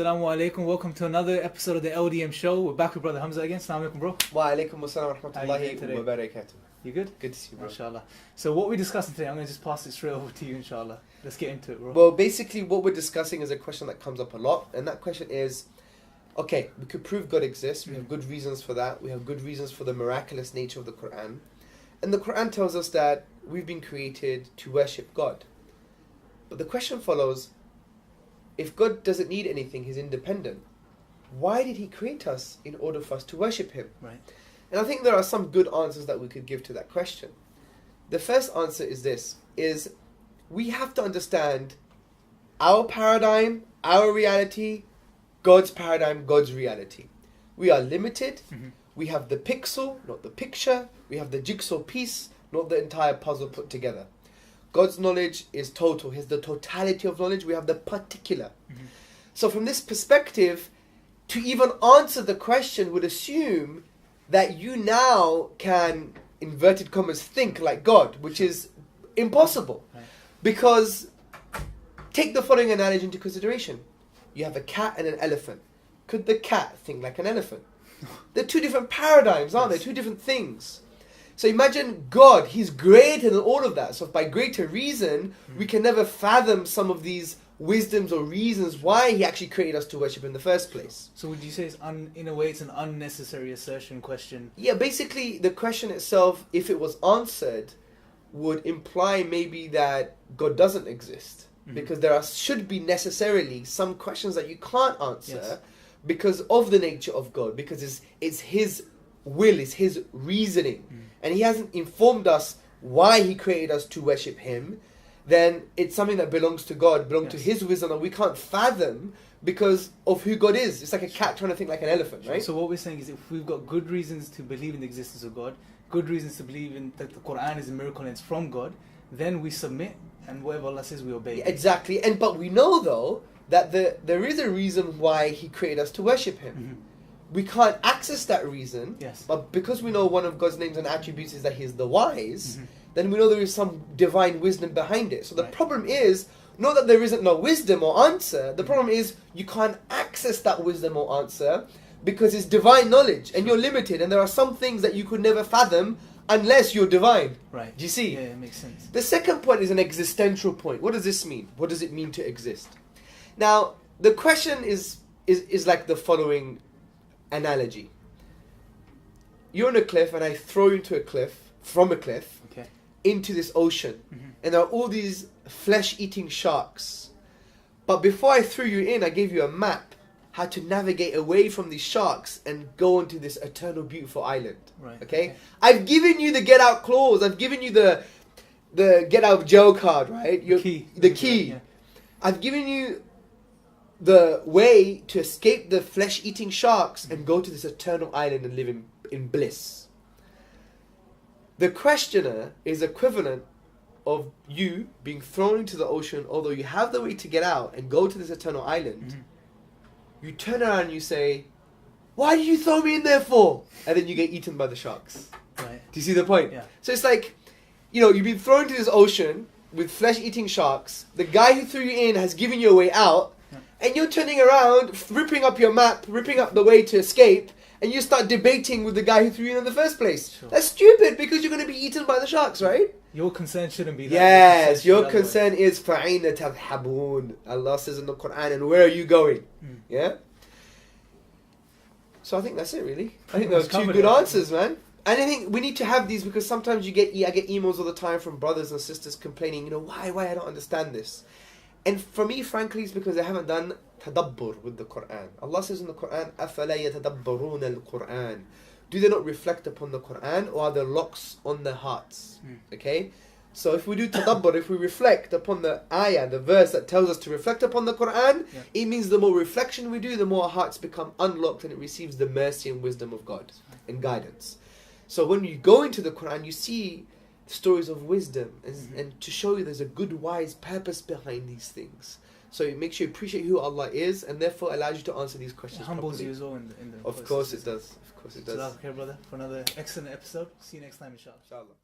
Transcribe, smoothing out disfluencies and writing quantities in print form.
Assalamu alaikum, welcome to another episode of the LDM show. We're back with brother Hamza again. Assalamu alaikum, bro. Wa alaikum assalam wa rahmatullahi wa barakatuh. You good? Good to see you, bro. Inshallah. So what we're discussing today, I'm going to just pass it straight over to you, inshallah. Let's get into it, bro. Well, basically what we're discussing is a question that comes up a lot, and that question is, okay, we could prove God exists, we have good reasons for that, we have good reasons for the miraculous nature of the Quran, and the Quran tells us that we've been created to worship God. But the question follows, if God doesn't need anything, He's independent, why did He create us in order for us to worship Him? Right. And I think there are some good answers that we could give to that question. The first answer is this, is we have to understand our paradigm, our reality, God's paradigm, God's reality. We are limited. We have the pixel, not the picture. We have the jigsaw piece, not the entire puzzle put together. God's knowledge is total. He's the totality of knowledge. We have the particular. So from this perspective, to even answer the question would assume that you now can, inverted commas, think like God, which is impossible. Right. Because, take the following analogy into consideration. You have a cat and an elephant. Could the cat think like an elephant? They're two different paradigms, aren't they? Two different things. So imagine God, He's greater than all of that. So by greater reason, we can never fathom some of these wisdoms or reasons why He actually created us to worship in the first place. So would you say, in a way, it's an unnecessary assertion question? Yeah, basically the question itself, if it was answered, would imply maybe that God doesn't exist. Because there should be necessarily some questions that you can't answer because of the nature of God, because it's His will, it's His reasoning. And He hasn't informed us why He created us to worship Him, then it's something that belongs to God, belongs to His wisdom, and we can't fathom because of who God is. It's like a cat trying to think like an elephant, right? So what we're saying is, if we've got good reasons to believe in the existence of God, good reasons to believe in that the Quran is a miracle and it's from God, then we submit, and whatever Allah says we obey. Yeah, exactly. But we know though that there is a reason why He created us to worship Him. We can't access that reason, but because we know one of God's names and attributes is that He is the wise, then we know there is some divine wisdom behind it. So the problem is not that there isn't no wisdom or answer. The problem is you can't access that wisdom or answer because it's divine knowledge and you're limited, and there are some things that you could never fathom unless you're divine. Right. Do you see? Yeah, it makes sense. The second point is an existential point. What does this mean? What does it mean to exist? Now, the question is like the following analogy. You're on a cliff and I throw you into a cliff, from a cliff, into this ocean. And there are all these flesh-eating sharks. But before I threw you in, I gave you a map how to navigate away from these sharks and go onto this eternal beautiful island. Right. Okay? I've given you the get out clause. I've given you the get out of jail card, right? The key. Yeah. I've given you the way to escape the flesh-eating sharks and go to this eternal island and live in bliss. The questioner is equivalent of you being thrown into the ocean, although you have the way to get out and go to this eternal island. You turn around and you say, why did you throw me in there for? And then you get eaten by the sharks. Right. Do you see the point? Yeah. So it's like, you've been thrown into this ocean with flesh-eating sharks. The guy who threw you in has given you a way out. And you're turning around, ripping up your map, ripping up the way to escape, and you start debating with the guy who threw you in the first place. Sure. That's stupid because you're going to be eaten by the sharks, right? Your concern shouldn't be that. Yes, your concern is فَأَيْنَ تَذْهَبُونَ. Allah says in the Quran, and where are you going? Yeah? So I think that's it, really. I think those two good answers, man. And I think we need to have these because sometimes I get emails all the time from brothers and sisters complaining, why I don't understand this. And for me, frankly, it's because I haven't done tadabbur with the Quran. Allah says in the Quran, أَفَلَا يَتَدَبَّرُونَ الْقُرْآنِ. Do they not reflect upon the Quran, or are there locks on their hearts? Okay? So if we do tadabbur, if we reflect upon the ayah, the verse that tells us to reflect upon the Quran, it means the more reflection we do, the more our hearts become unlocked and it receives the mercy and wisdom of God and guidance. So when you go into the Quran, you see stories of wisdom and to show you there's a good, wise purpose behind these things. So it makes you appreciate who Allah is, and therefore allows you to answer these questions. It humbles properly. you as well in the Of course it does. Of course it does. Okay, brother, for another excellent episode. See you next time, inshallah. Inshallah.